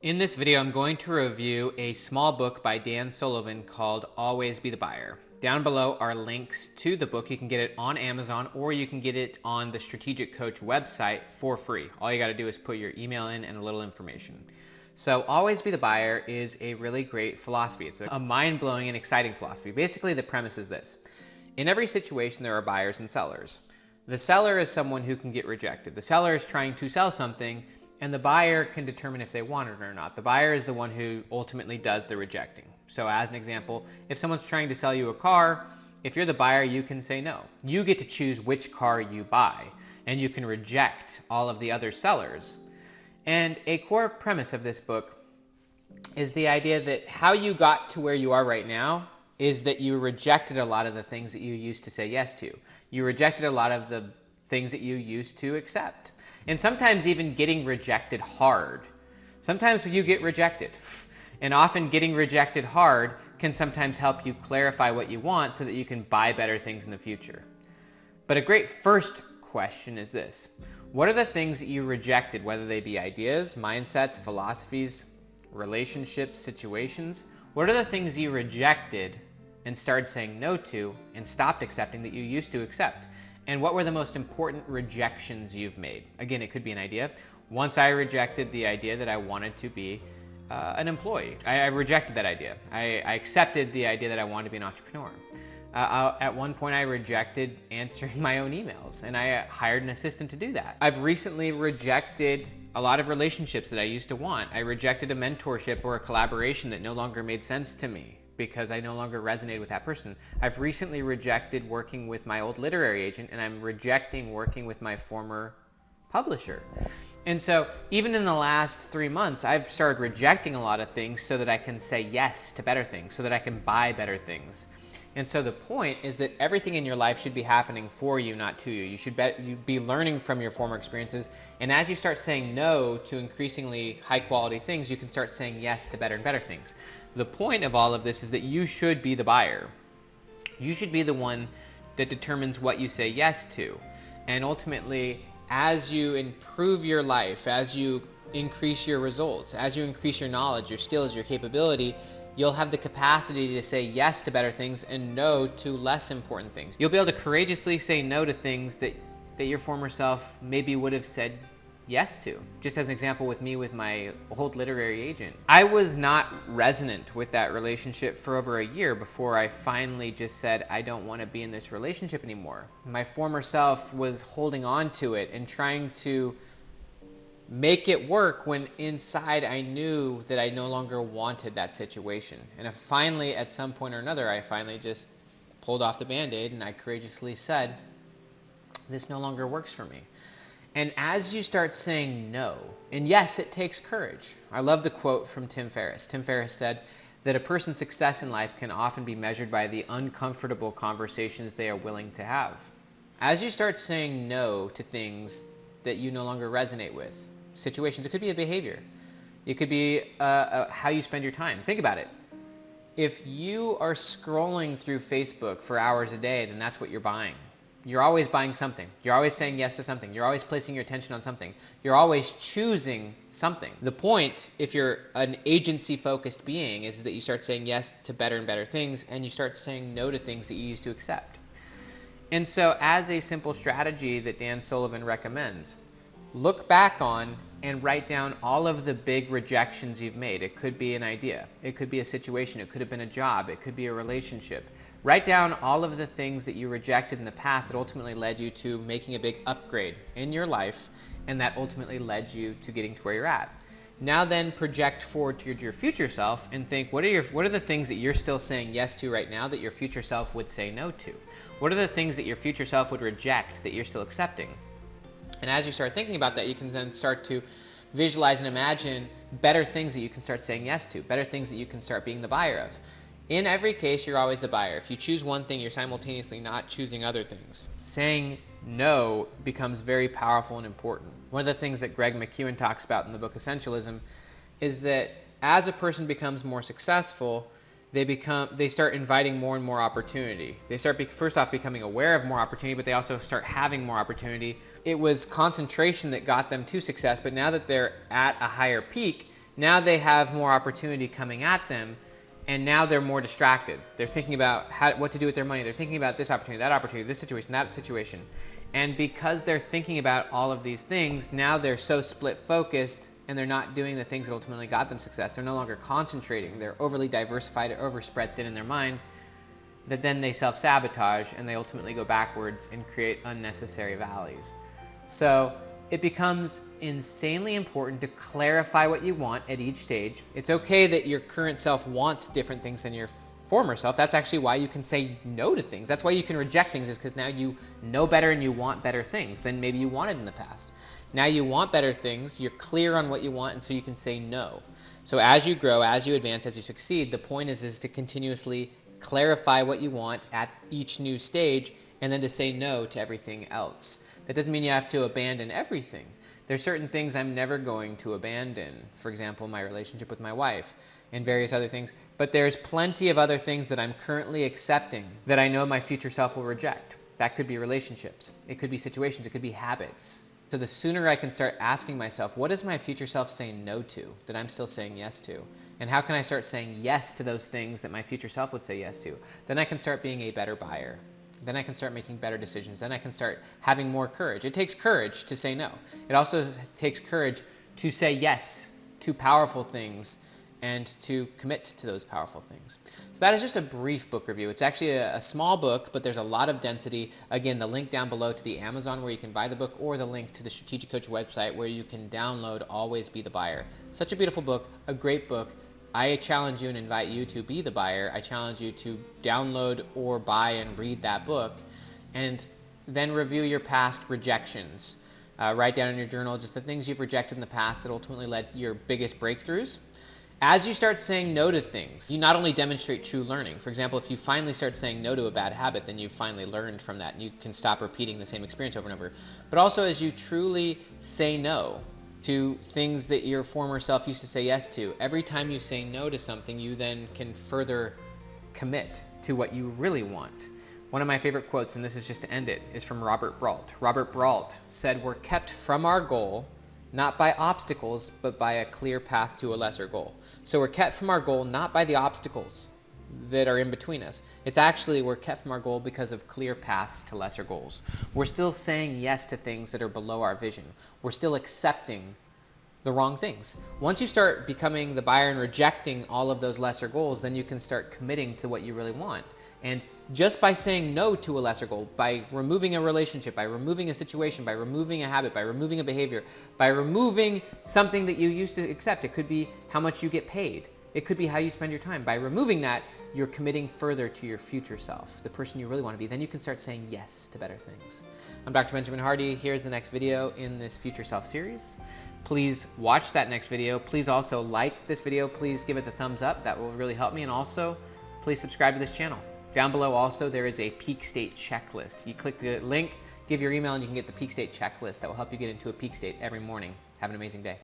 In this video, I'm going to review a small book by Dan Sullivan called Always Be the Buyer. Down below are links to the book. You can get it on Amazon or you can get it on the Strategic Coach website for free. All you got to do is put your email in and a little information. So Always Be the Buyer is a really great philosophy. It's a mind-blowing and exciting philosophy. Basically, the premise is this. In every situation, there are buyers and sellers. The seller is someone who can get rejected. The seller is trying to sell something, and the buyer can determine if they want it or not. The buyer is the one who ultimately does the rejecting. So as an example, if someone's trying to sell you a car, if you're the buyer, you can say no. You get to choose which car you buy, and you can reject all of the other sellers. And a core premise of this book is the idea that how you got to where you are right now is that you rejected a lot of the things that you used to say yes to. You rejected a lot of the things that you used to accept. And sometimes even getting rejected hard. Sometimes you get rejected. And often getting rejected hard can sometimes help you clarify what you want so that you can buy better things in the future. But a great first question is this. What are the things that you rejected, whether they be ideas, mindsets, philosophies, relationships, situations? What are the things you rejected and started saying no to and stopped accepting that you used to accept? And what were the most important rejections you've made? Again, it could be an idea. Once I rejected the idea that I wanted to be an employee. I rejected that idea. I accepted the idea that I wanted to be an entrepreneur. At one point, I rejected answering my own emails, and I hired an assistant to do that. I've recently rejected a lot of relationships that I used to want. I rejected a mentorship or a collaboration that no longer made sense to me because I no longer resonated with that person. I've recently rejected working with my old literary agent, and I'm rejecting working with my former publisher. And so even in the last 3 months, I've started rejecting a lot of things so that I can say yes to better things, so that I can buy better things. And so the point is that everything in your life should be happening for you, not to you. You should be learning from your former experiences. And as you start saying no to increasingly high quality things, you can start saying yes to better and better things. The point of all of this is that you should be the buyer. You should be the one that determines what you say yes to. And ultimately, as you improve your life, as you increase your results, as you increase your knowledge, your skills, your capability, you'll have the capacity to say yes to better things and no to less important things. You'll be able to courageously say no to things that your former self maybe would have said yes to. Just as an example with me with my old literary agent. I was not resonant with that relationship for over a year before I finally just said, I don't want to be in this relationship anymore. My former self was holding on to it and trying to make it work when inside I knew that I no longer wanted that situation. And if finally, at some point or another, I finally just pulled off the Band-Aid and I courageously said, this no longer works for me. And as you start saying no, and yes, it takes courage. I love the quote from Tim Ferriss. Tim Ferriss said that a person's success in life can often be measured by the uncomfortable conversations they are willing to have. As you start saying no to things that you no longer resonate with, situations, it could be a behavior. It could be how you spend your time. Think about it. If you are scrolling through Facebook for hours a day, then that's what you're buying. You're always buying something. You're always saying yes to something. You're always placing your attention on something. You're always choosing something. The point, if you're an agency-focused being, is that you start saying yes to better and better things, and you start saying no to things that you used to accept. And so as a simple strategy that Dan Sullivan recommends, look back on and write down all of the big rejections you've made. It could be an idea. It could be a situation. It could have been a job. It could be a relationship. Write down all of the things that you rejected in the past that ultimately led you to making a big upgrade in your life, and that ultimately led you to getting to where you're at. Now then project forward to your future self and think, what are the things that you're still saying yes to right now that your future self would say no to? What are the things that your future self would reject that you're still accepting? And as you start thinking about that, you can then start to visualize and imagine better things that you can start saying yes to, better things that you can start being the buyer of. In every case, you're always the buyer. If you choose one thing, you're simultaneously not choosing other things. Saying no becomes very powerful and important. One of the things that Greg McKeown talks about in the book Essentialism is that as a person becomes more successful, they start inviting more and more opportunity. They start first off becoming aware of more opportunity, but they also start having more opportunity. It was concentration that got them to success, but now that they're at a higher peak, Now they have more opportunity coming at them, and now they're more distracted. They're thinking about what to do with their money. They're thinking about this opportunity, this situation, that situation. And because they're thinking about all of these things, now they're so split focused and they're not doing the things that ultimately got them success. They're no longer concentrating. They're overly diversified, overspread thin in their mind, that then they self-sabotage and they ultimately go backwards and create unnecessary valleys. So it becomes insanely important to clarify what you want at each stage. It's okay that your current self wants different things than your former self. That's actually why you can say no to things. That's why you can reject things, is because now you know better and you want better things than maybe you wanted in the past. Now you want better things, you're clear on what you want, and so you can say no. So as you grow, as you advance, as you succeed, the point is to continuously clarify what you want at each new stage, and then to say no to everything else. That doesn't mean you have to abandon everything. There's certain things I'm never going to abandon. For example, my relationship with my wife and various other things. But there's plenty of other things that I'm currently accepting that I know my future self will reject. That could be relationships. It could be situations. It could be habits. So the sooner I can start asking myself, what is my future self saying no to that I'm still saying yes to? And how can I start saying yes to those things that my future self would say yes to? Then I can start being a better buyer. Then I can start making better decisions. Then I can start having more courage. It takes courage to say no. It also takes courage to say yes to powerful things and to commit to those powerful things. So that is just a brief book review. It's actually a small book, but there's a lot of density. Again, the link down below to the Amazon where you can buy the book, or the link to the Strategic Coach website where you can download Always Be the Buyer. Such a beautiful book, a great book. I challenge you and invite you to be the buyer. I challenge you to download or buy and read that book, and then review your past rejections. Write down in your journal just the things you've rejected in the past that ultimately led to your biggest breakthroughs. As you start saying no to things, you not only demonstrate true learning. For example, if you finally start saying no to a bad habit, then you've finally learned from that and you can stop repeating the same experience over and over. But also, as you truly say no to things that your former self used to say yes to, every time you say no to something, you then can further commit to what you really want. One of my favorite quotes, and this is just to end it, is from Robert Brault. Robert Brault said, "We're kept from our goal not by obstacles, but by a clear path to a lesser goal." So we're kept from our goal not by the obstacles that are in between us. It's actually, we're kept from our goal because of clear paths to lesser goals. We're still saying yes to things that are below our vision. We're still accepting the wrong things. Once you start becoming the buyer and rejecting all of those lesser goals, then you can start committing to what you really want. And just by saying no to a lesser goal, by removing a relationship, by removing a situation, by removing a habit, by removing a behavior, by removing something that you used to accept, it could be how much you get paid. It could be how you spend your time. By removing that, you're committing further to your future self, the person you really want to be. Then you can start saying yes to better things. I'm Dr. Benjamin Hardy. Here's the next video in this Future Self series. Please watch that next video. Please also like this video. Please give it the thumbs up. That will really help me. And also, please subscribe to this channel. Down below also, there is a peak state checklist. You click the link, give your email, and you can get the peak state checklist that will help you get into a peak state every morning. Have an amazing day.